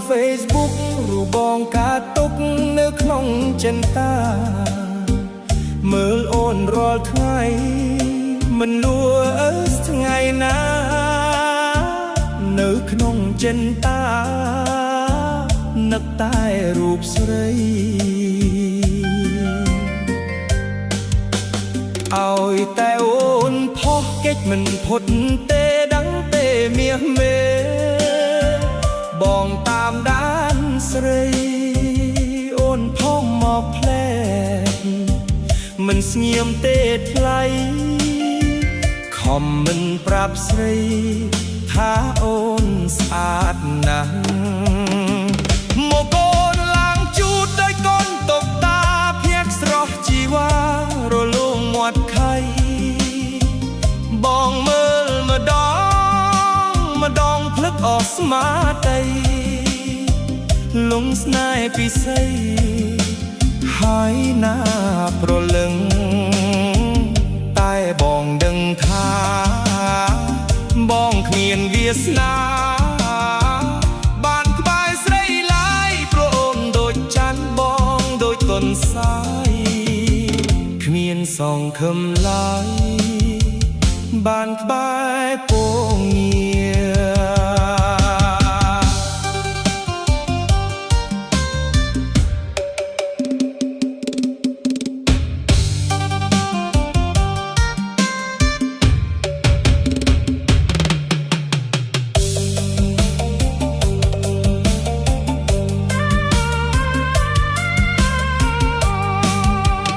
Facebook រូបបងការទុកនៅក្នុងចិន្តាមើលអូនរាល់ថ្ងៃមិនលួថ្ងៃណានៅក្នុងចិន្តានឹកតែរូបស្រីឲ្យតែអូនផុសកិច្ចមិនផុតទេដឹងទេមាសមេបងតាមដានស្រីអូនផុសមកផ្លែកមិនស្ងៀមទេថ្លៃខំមិនប្រាប់ស្រីថាអូនស្អាតណាស់មកអូនឡើងជូតដោយកូនតុកតាភៀកស្រស់ជីវ៉ារលោងមាត់ខៃបងមើលម្ដងភ្លឹកអស់ស្មារតីលងស្នេហ៍ពិសីហើយណាប្រលឹងតែបងដឹងថាបងគ្មានវាសនាបានក្បែរស្រីឡើយព្រោះអូនដូចច័ន្ទបងដូចទន្សាយគ្មានសង្ឃឹមឡើយបានក្បែរពងងារ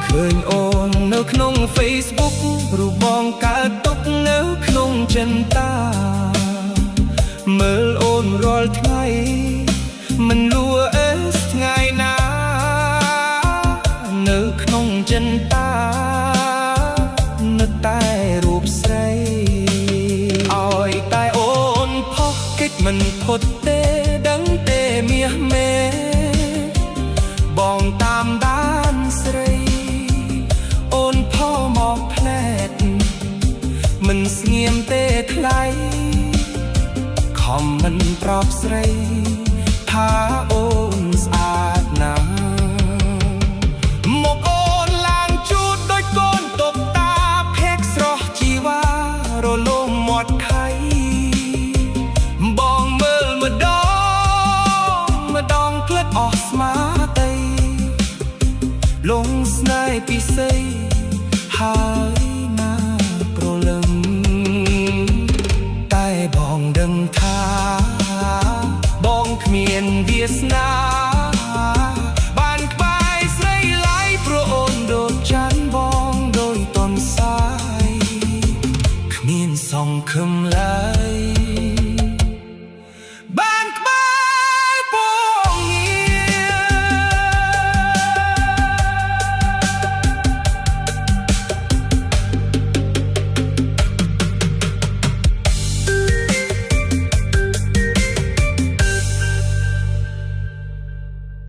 ឃើញអូននៅក្នុង Facebook រូបបងកើតទុកនៅក្នុងចិន្តាមើលអូនរាល់ថ្ងៃមិនលួថ្ងៃណានៅក្នុងចិន្តានឹកតែរូបស្រីឲ្យតែអូនផុសកិច្ចមិនផុតទេដឹងទេមាសមេបងតាមដានស្រីអូនផុសមកផ្លែកមិនស្ងៀមទេថ្លៃខំមិនប្រាប់ស្រីថាអូនស្អាតណាស់មកអូនឡើងជូតដោយកូនតុកតាភេកស្រស់ជីវ៉ារលោងមាត់ខៃបងមើលម្ដងភ្លឹកអស់ស្មារតីលងស្នេហ៍ពិសីហើយណាប្រលឹងតែបងដឹងថាបងគ្មានវាសនាបានក្បែរស្រីឡើយព្រោះអូនដូចច័ន្ទបងដូចទន្សាយគ្មានសង្ឃឹមឡើ